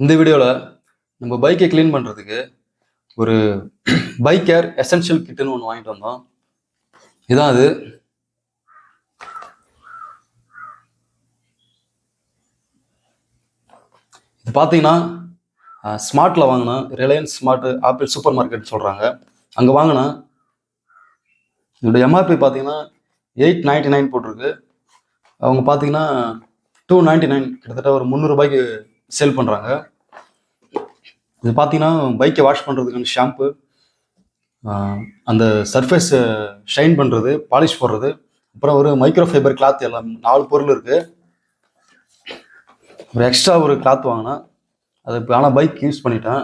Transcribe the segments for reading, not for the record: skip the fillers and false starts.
இந்த வீடியோவில் நம்ம பைக்கை க்ளீன் பண்ணுறதுக்கு ஒரு பைக் கேர் எசென்ஷியல் கிட்டுன்னு ஒன்று வாங்கிட்டு வந்தோம். இதான் அது. இது பார்த்தீங்கன்னா ஸ்மார்ட்டில் வாங்கினா, Reliance smart apple super market சொல்கிறாங்க. அங்கே வாங்கினா இதோட எம்ஆர்பி பார்த்தீங்கன்னா 899 போட்டிருக்கு. அவங்க பார்த்தீங்கன்னா 299, கிட்டத்தட்ட ஒரு 300 ரூபாய்க்கு சேல் பண்ணுறாங்க. இது பார்த்தீங்கன்னா பைக்கை வாஷ் பண்ணுறதுக்கான ஷாம்பு, அந்த சர்ஃபேஸ் ஷைன் பண்ணுறது, பாலிஷ் போடுறது, அப்புறம் ஒரு மைக்ரோ ஃபைபர் கிளாத், எல்லாம் 4 பொருள் இருக்குது. ஒரு எக்ஸ்ட்ரா ஒரு கிளாத் வாங்கினா, அது இப்போ ஆனால் பைக் யூஸ் பண்ணிட்டேன்.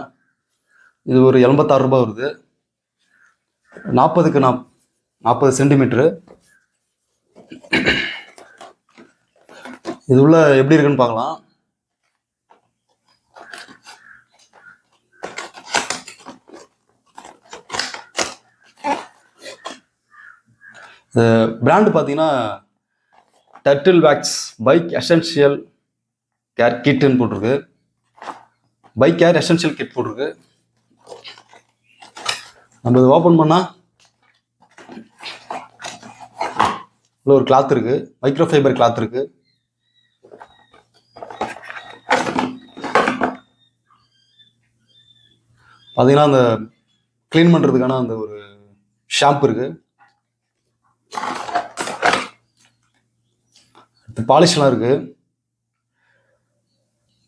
இது ஒரு 86 ரூபாய் வருது. 40க்கு 40 சென்டிமீட்ரு. இது உள்ள எப்படி இருக்குன்னு பார்க்கலாம். பிராண்டு பார்த்தீங்கன்னா turtle wax bike essential care கிட்டுன்னு போட்டிருக்கு. பைக் கேர் எசென்ஷியல் கிட் போட்டிருக்கு. நம்ம இதை ஓப்பன் பண்ணால் உள்ள ஒரு கிளாத் இருக்கு, மைக்ரோ ஃபைபர் கிளாத் இருக்கு. பார்த்தீங்கன்னா அந்த க்ளீன் பண்ணுறதுக்கான அந்த ஒரு ஷாம்பு இருக்கு. பாலிஷ்லாம் இருக்கு,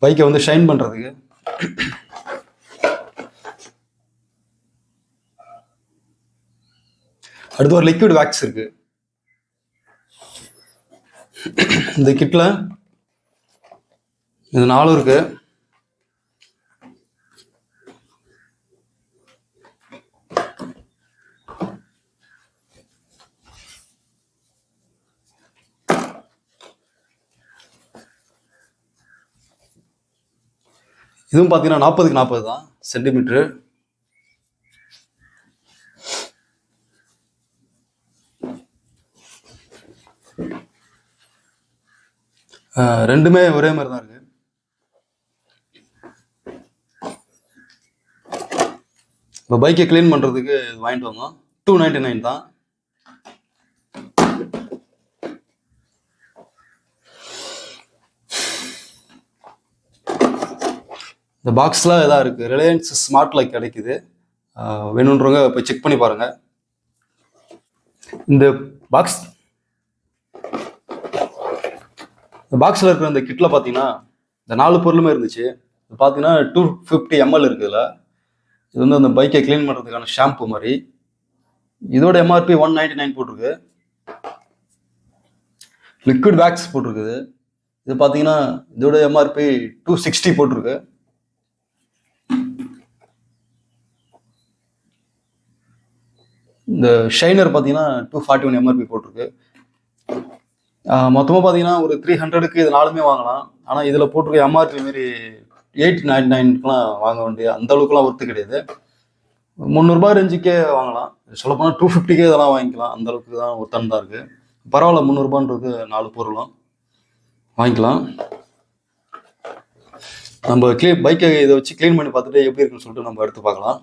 பைக்கை வந்து ஷைன் பண்ணுறதுக்கு. அடுத்து ஒரு லிக்விட் வேக்ஸ் இருக்கு. இந்த கிட்ல இது 4 இருக்கு. இதுவும் பார்த்தீங்கன்னா 40க்கு 40 தான் சென்டிமீட்ரு. ரெண்டுமே ஒரே மாதிரி தான் இருக்கு. இப்போ பைக்கை க்ளீன் பண்ணுறதுக்கு வாங்கிட்டு வந்தோம். 299 தான். இந்த பாக்ஸில் இதாக இருக்குது. ரிலையன்ஸ் ஸ்மார்ட்டில் கிடைக்குது. வேணுன்றவங்க போய் செக் பண்ணி பாருங்கள். இந்த பாக்ஸில் இருக்கிற இந்த கிட்டில் பார்த்தீங்கன்னா இந்த 4 பொருளுமே இருந்துச்சு. இது பார்த்தீங்கன்னா 250 ml இருக்குதுல. இது வந்து அந்த பைக்கை க்ளீன் பண்ணுறதுக்கான ஷாம்பு மாதிரி. இதோட எம்ஆர்பி 199 போட்டிருக்கு. லிக்விட் வேக்ஸ் போட்டிருக்குது. இது பார்த்தீங்கன்னா இதோட எம்ஆர்பி 260 போட்டிருக்கு. இந்த ஷைனர் பார்த்தீங்கன்னா 241 எம்ஆர்பி போட்டிருக்கு. மொத்தமாக பார்த்தீங்கன்னா ஒரு 300க்கு இது 4மே வாங்கலாம். ஆனால் இதில் போட்டிருக்க எம்ஆர்பி மாரி 899க்குலாம் வாங்க வேண்டிய அந்த அளவுக்குலாம் ஒர்த்து கிடையாது. 300 ரூபாய் ரேஞ்சுக்கே வாங்கலாம். சொல்லப்போனால் 250க்கே இதெல்லாம் வாங்கிக்கலாம். அந்த அளவுக்கு தான் ஒருத்தன் தான் இருக்குது. பரவாயில்ல, 300 ரூபான்றது 4 பொருளும் வாங்கிக்கலாம். நம்ம பைக்கை இதை வச்சு க்ளீன் பண்ணி பார்த்துட்டு எப்படி இருக்குன்னு சொல்லிட்டு நம்ம எடுத்து பார்க்கலாம்.